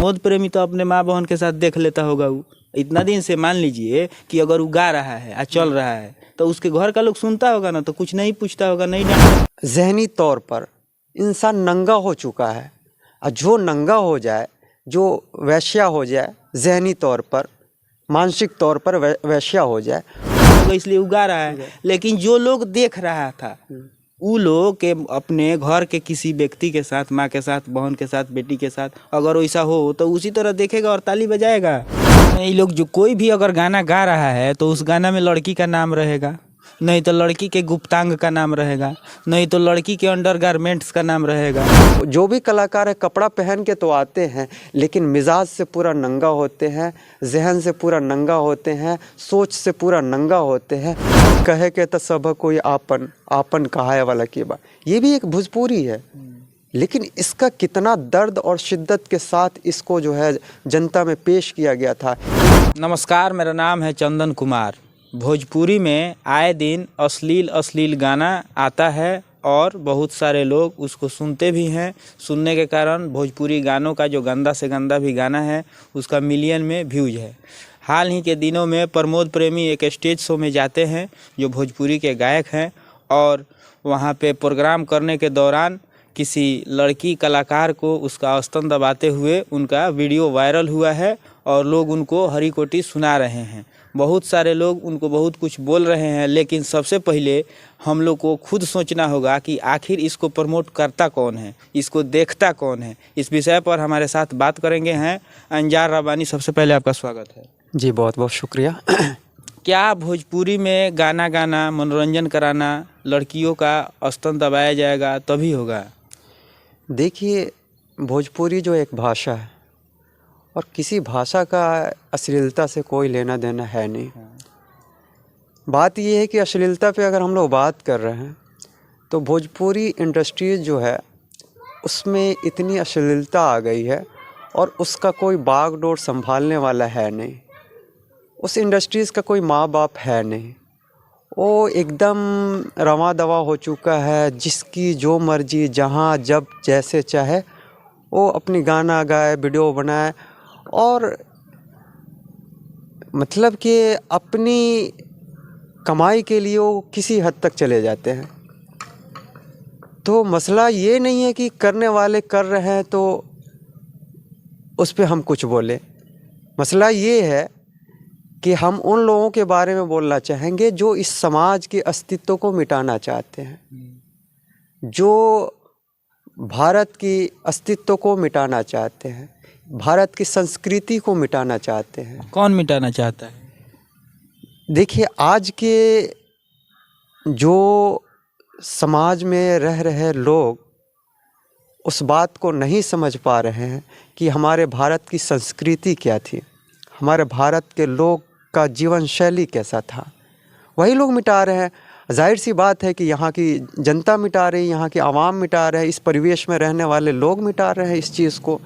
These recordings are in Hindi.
मोद प्रेमी तो अपने माँ बहन के साथ देख लेता होगा। वो इतना दिन से मान लीजिए कि अगर वो गा रहा है या चल रहा है तो उसके घर का लोग सुनता होगा ना, तो कुछ नहीं पूछता होगा, नहीं डांटता। ज़हनी तौर पर इंसान नंगा हो चुका है, और जो नंगा हो जाए, जो वैश्या हो जाए, ज़हनी तौर पर मानसिक तौर पर वैश्या हो जाए, इसलिए वो गा रहा है। लेकिन जो लोग देख रहा था वो लोग के अपने घर के किसी व्यक्ति के साथ, माँ के साथ, बहन के साथ, बेटी के साथ अगर वैसा हो तो उसी तरह देखेगा और ताली बजाएगा। ये लोग जो कोई भी अगर गाना गा रहा है तो उस गाना में लड़की का नाम रहेगा, नहीं तो लड़की के गुप्तांग का नाम रहेगा, नहीं तो लड़की के अंडरगारमेंट्स का नाम रहेगा। जो भी कलाकार है कपड़ा पहन के तो आते हैं, लेकिन मिजाज से पूरा नंगा होते हैं, जहन से पूरा नंगा होते हैं, सोच से पूरा नंगा होते हैं। कहे के तो सब कोई आपन आपन कहाय वाला की बात, ये भी एक भोजपुरी है, लेकिन इसका कितना दर्द और शिद्दत के साथ इसको जो है जनता में पेश किया गया था। नमस्कार, मेरा नाम है चंदन कुमार। भोजपुरी में आए दिन अश्लील गाना आता है और बहुत सारे लोग उसको सुनते भी हैं। सुनने के कारण भोजपुरी गानों का जो गंदा से गंदा भी गाना है उसका मिलियन में व्यूज है। हाल ही के दिनों में प्रमोद प्रेमी एक स्टेज शो में जाते हैं जो भोजपुरी के गायक हैं, और वहाँ पे प्रोग्राम करने के दौरान किसी लड़की कलाकार को उसका स्तन दबाते हुए उनका वीडियो वायरल हुआ है और लोग उनको हरी कोटी सुना रहे हैं। बहुत सारे लोग उनको बहुत कुछ बोल रहे हैं, लेकिन सबसे पहले हम लोग को खुद सोचना होगा कि आखिर इसको प्रमोट करता कौन है, इसको देखता कौन है। इस विषय पर हमारे साथ बात करेंगे हैं अंजार रब्बानी। सबसे पहले आपका स्वागत है जी, बहुत बहुत शुक्रिया। क्या भोजपुरी में गाना गाना, मनोरंजन कराना, लड़कियों का स्तन दबाया जाएगा तभी होगा? देखिए, भोजपुरी जो एक भाषा है और किसी भाषा का अश्लीलता से कोई लेना देना है नहीं। बात यह है कि अश्लीलता पे अगर हम लोग बात कर रहे हैं तो भोजपुरी इंडस्ट्रीज जो है उसमें इतनी अश्लीलता आ गई है और उसका कोई बागडोर संभालने वाला है नहीं। उस इंडस्ट्रीज़ का कोई माँ बाप है नहीं। वो एकदम रवा दवा हो चुका है, जिसकी जो मर्जी जहाँ जब जैसे चाहे वो अपनी गाना गाए, वीडियो बनाए, और मतलब कि अपनी कमाई के लिए वो किसी हद तक चले जाते हैं। तो मसला ये नहीं है कि करने वाले कर रहे हैं तो उस पे हम कुछ बोले। मसला ये है कि हम उन लोगों के बारे में बोलना चाहेंगे जो इस समाज के अस्तित्व को मिटाना चाहते हैं, जो भारत की अस्तित्व को मिटाना चाहते हैं, भारत की संस्कृति को मिटाना चाहते हैं। कौन मिटाना चाहता है? देखिए, आज के जो समाज में रह रहे लोग उस बात को नहीं समझ पा रहे हैं कि हमारे भारत की संस्कृति क्या थी, हमारे भारत के लोग का जीवन शैली कैसा था। वही लोग मिटा रहे हैं। जाहिर सी बात है कि यहाँ की जनता मिटा रही है, यहाँ की आवाम मिटा रहे हैं, इस परिवेश में रहने वाले लोग मिटा रहे हैं इस चीज़ को,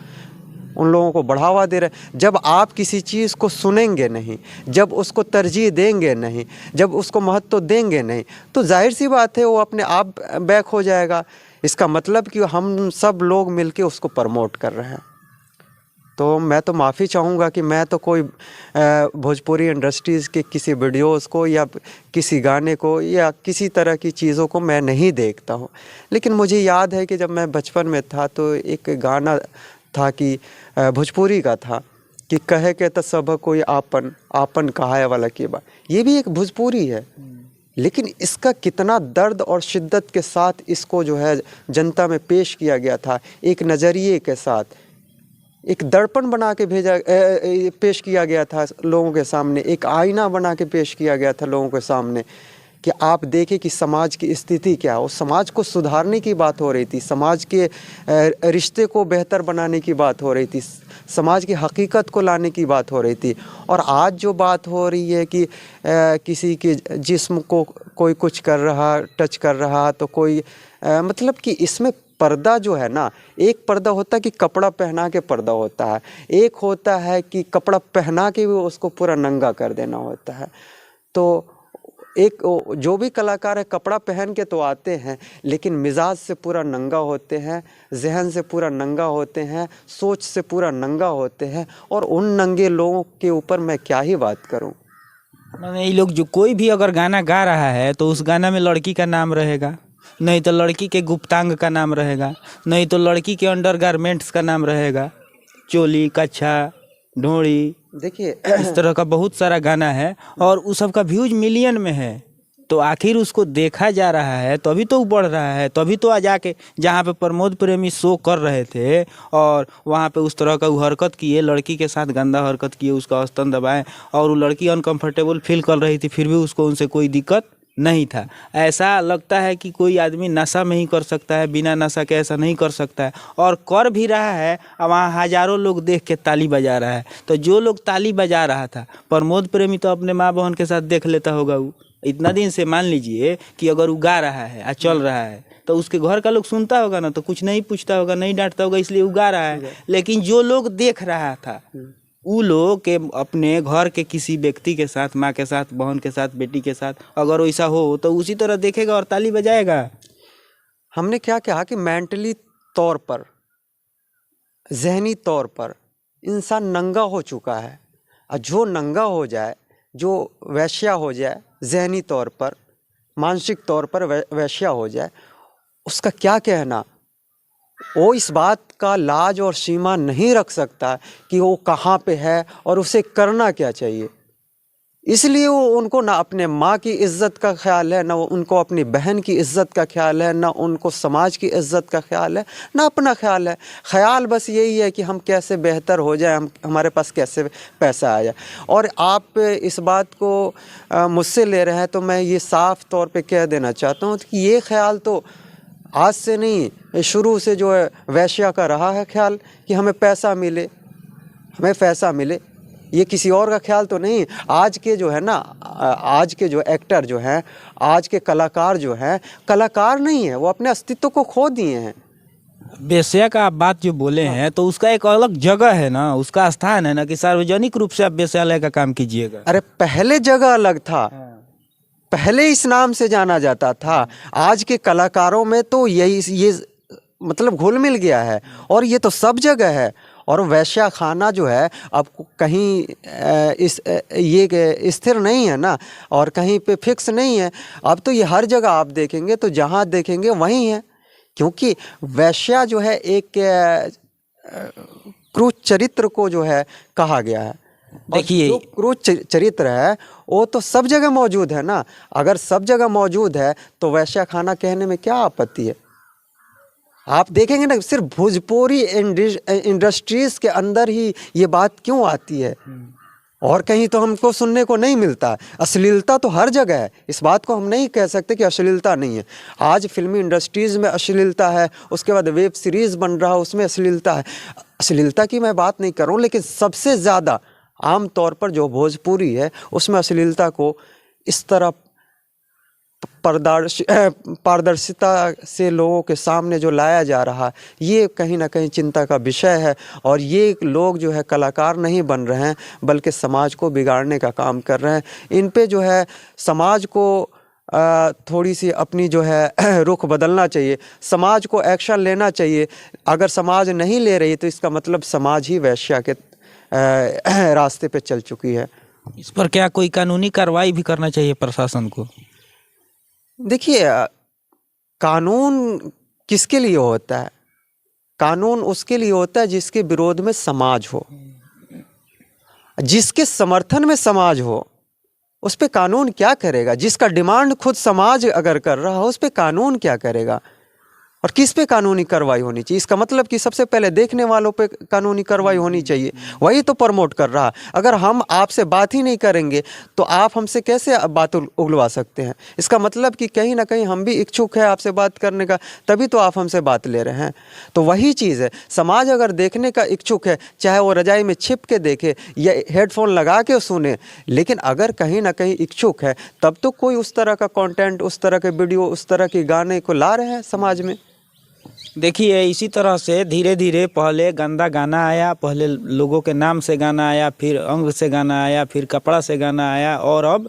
उन लोगों को बढ़ावा दे रहे हैं। जब आप किसी चीज़ को सुनेंगे नहीं, जब उसको तरजीह देंगे नहीं, जब उसको महत्व देंगे नहीं, तो जाहिर सी बात है वो अपने आप बैक हो जाएगा। इसका मतलब कि हम सब लोग मिलके उसको प्रमोट कर रहे हैं। तो मैं तो माफ़ी चाहूँगा कि मैं तो कोई भोजपुरी इंडस्ट्रीज़ के किसी वीडियोस को या किसी गाने को या किसी तरह की चीज़ों को मैं नहीं देखता हूँ। लेकिन मुझे याद है कि जब मैं बचपन में था तो एक गाना था कि भोजपुरी का था कि कहे के तो सब कोई आपन आपन कहाय वाला की बात, ये भी एक भोजपुरी है, लेकिन इसका कितना दर्द और शिद्दत के साथ इसको जो है जनता में पेश किया गया था, एक नज़रिए के साथ, एक दर्पण बना के पेश किया गया था लोगों के सामने, एक आईना बना के पेश किया गया था लोगों के सामने कि आप देखें कि समाज की स्थिति क्या है। उस समाज को सुधारने की बात हो रही थी, समाज के रिश्ते को बेहतर बनाने की बात हो रही थी, समाज की हकीकत को लाने की बात हो रही थी। और आज जो बात हो रही है कि किसी के जिस्म को कोई कुछ कर रहा, टच कर रहा, तो कोई मतलब कि इसमें पर्दा जो है ना, एक पर्दा होता है कि कपड़ा पहना के पर्दा होता है, एक होता है कि कपड़ा पहना के भी उसको पूरा नंगा कर देना होता है। तो एक जो भी कलाकार है कपड़ा पहन के तो आते हैं, लेकिन मिजाज से पूरा नंगा होते हैं, जहन से पूरा नंगा होते हैं, सोच से पूरा नंगा होते हैं। और उन नंगे लोगों के ऊपर मैं क्या ही बात करूं। मैंने ये लोग जो कोई भी अगर गाना गा रहा है तो उस गाना में लड़की का नाम रहेगा, नहीं तो लड़की के गुप्तांग का नाम रहेगा, नहीं तो लड़की के अंडरगारमेंट्स का नाम रहेगा, चोली, कच्छा, ढोड़ी, देखिए इस तरह का बहुत सारा गाना है और उस सब का व्यूज मिलियन में है। तो आखिर उसको देखा जा रहा है तभी तो वो बढ़ रहा है, तभी तो आ जाके जहाँ पे प्रमोद प्रेमी शो कर रहे थे और वहाँ पे उस तरह का वो हरकत किए, लड़की के साथ गंदा हरकत किए, उसका स्तन दबाए और वो लड़की अनकंफर्टेबल फील कर रही थी, फिर भी उसको उनसे कोई दिक्कत नहीं था। ऐसा लगता है कि कोई आदमी नशा में ही कर सकता है, बिना नशा के ऐसा नहीं कर सकता है, और कर भी रहा है। और वहाँ हजारों लोग देख के ताली बजा रहा है। तो जो लोग ताली बजा रहा था, प्रमोद प्रेमी तो अपने माँ बहन के साथ देख लेता होगा। वो इतना दिन से मान लीजिए कि अगर वो गा रहा है और चल रहा है तो उसके घर का लोग सुनता होगा ना, तो कुछ नहीं पूछता होगा, नहीं डांटता होगा, इसलिए वो गा रहा है। लेकिन जो लोग देख रहा था वो लोग के अपने घर के किसी व्यक्ति के साथ, माँ के साथ, बहन के साथ, बेटी के साथ अगर वैसा हो तो उसी तरह देखेगा और ताली बजाएगा। हमने क्या कहा कि मेंटली तौर पर, जहनी तौर पर इंसान नंगा हो चुका है। और जो नंगा हो जाए, जो वैश्या हो जाए, जहनी तौर पर, मानसिक तौर पर वैश्या हो जाए, उसका क्या कहना। वो इस बात का लाज और सीमा नहीं रख सकता कि वो कहाँ पे है और उसे करना क्या चाहिए। इसलिए वो उनको ना अपने माँ की इज़्ज़त का ख्याल है, ना उनको अपनी बहन की इज़्ज़त का ख्याल है, ना उनको समाज की इज़्ज़त का ख्याल है, ना अपना ख्याल है। ख्याल बस यही है कि हम कैसे बेहतर हो जाए, हमारे पास कैसे पैसा आ जाए। और आप इस बात को मुझसे ले रहे हैं तो मैं ये साफ तौर पे कह देना चाहता हूँ कि ये ख्याल तो आज से नहीं, शुरू से जो है वैश्या का रहा है ख्याल कि हमें पैसा मिले, हमें पैसा मिले। ये किसी और का ख्याल तो नहीं। आज के जो है ना, आज के जो एक्टर जो हैं, आज के कलाकार जो हैं, कलाकार नहीं है, वो अपने अस्तित्व को खो दिए हैं। वेश्या का आप बात जो बोले हैं तो उसका एक अलग जगह है ना, उसका स्थान है ना, कि सार्वजनिक रूप से आप वेश्यालय का काम कीजिएगा। अरे पहले जगह अलग था, पहले इस नाम से जाना जाता था। आज के कलाकारों में तो ये मतलब घुल मिल गया है और ये तो सब जगह है। और वैश्या खाना जो है अब कहीं ये स्थिर नहीं है ना, और कहीं पे फिक्स नहीं है। अब तो ये हर जगह आप देखेंगे तो जहाँ देखेंगे वहीं है, क्योंकि वैश्या जो है एक क्रूर चरित्र को जो है कहा गया है। देखिए, जो क्रूर चरित्र है वो तो सब जगह मौजूद है ना। अगर सब जगह मौजूद है तो वैश्या खाना कहने में क्या आपत्ति है। आप देखेंगे ना, सिर्फ भोजपुरी इंडस्ट्रीज के अंदर ही ये बात क्यों आती है, और कहीं तो हमको सुनने को नहीं मिलता। अश्लीलता तो हर जगह है, इस बात को हम नहीं कह सकते कि अश्लीलता नहीं है। आज फिल्मी इंडस्ट्रीज में अश्लीलता है, उसके बाद वेब सीरीज़ बन रहा है उसमें अश्लीलता है। अश्लीलता की मैं बात नहीं कर रहा हूँ, लेकिन सबसे ज़्यादा आम तौर पर जो भोजपुरी है उसमें अश्लीलता को इस तरह पारदर्शिता से लोगों के सामने जो लाया जा रहा है, ये कहीं ना कहीं चिंता का विषय है। और ये लोग जो है कलाकार नहीं बन रहे हैं, बल्कि समाज को बिगाड़ने का काम कर रहे हैं। इन पे जो है समाज को थोड़ी सी अपनी जो है रुख बदलना चाहिए, समाज को एक्शन लेना चाहिए। अगर समाज नहीं ले रही तो इसका मतलब समाज ही वैश्या के रास्ते पे चल चुकी है। इस पर क्या कोई कानूनी कार्रवाई भी करना चाहिए प्रशासन को? देखिए, कानून किसके लिए होता है? कानून उसके लिए होता है जिसके विरोध में समाज हो, जिसके समर्थन में समाज हो। उस पे कानून क्या करेगा? जिसका डिमांड खुद समाज अगर कर रहा हो उस पे कानून क्या करेगा? और किस पे कानूनी कार्रवाई होनी चाहिए? इसका मतलब कि सबसे पहले देखने वालों पे कानूनी कार्रवाई होनी चाहिए, वही तो प्रमोट कर रहा है। अगर हम आपसे बात ही नहीं करेंगे तो आप हमसे कैसे बात उगलवा सकते हैं? इसका मतलब कि कहीं ना कहीं हम भी इच्छुक है आपसे बात करने का, तभी तो आप हमसे बात ले रहे हैं। तो वही चीज़ है, समाज अगर देखने का इच्छुक है, चाहे वो रजाई में छिप के देखे या हेडफोन लगा के सुने, लेकिन अगर कहीं ना कहीं इच्छुक है तब तो कोई उस तरह का कंटेंट, उस तरह के वीडियो, उस तरह के गाने को ला रहे हैं समाज में। देखिए, इसी तरह से धीरे धीरे पहले गंदा गाना आया, पहले लोगों के नाम से गाना आया, फिर अंग से गाना आया, फिर कपड़ा से गाना आया, और अब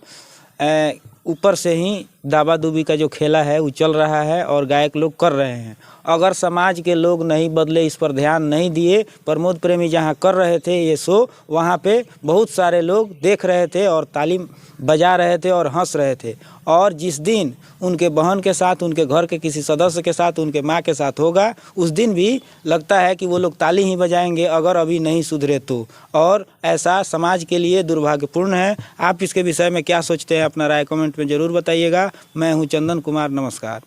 ऊपर से ही दाबा दूबी का जो खेला है वो चल रहा है और गायक लोग कर रहे हैं। अगर समाज के लोग नहीं बदले, इस पर ध्यान नहीं दिए, प्रमोद प्रेमी जहाँ कर रहे थे ये शो, वहाँ पे बहुत सारे लोग देख रहे थे और ताली बजा रहे थे और हंस रहे थे। और जिस दिन उनके बहन के साथ, उनके घर के किसी सदस्य के साथ, उनके माँ के साथ होगा, उस दिन भी लगता है कि वो लोग ताली ही बजाएंगे अगर अभी नहीं सुधरे तो। और ऐसा समाज के लिए दुर्भाग्यपूर्ण है। आप इसके विषय में क्या सोचते हैं? अपना राय कमेंट में ज़रूर बताइएगा। मैं हूं चंदन कुमार, नमस्कार।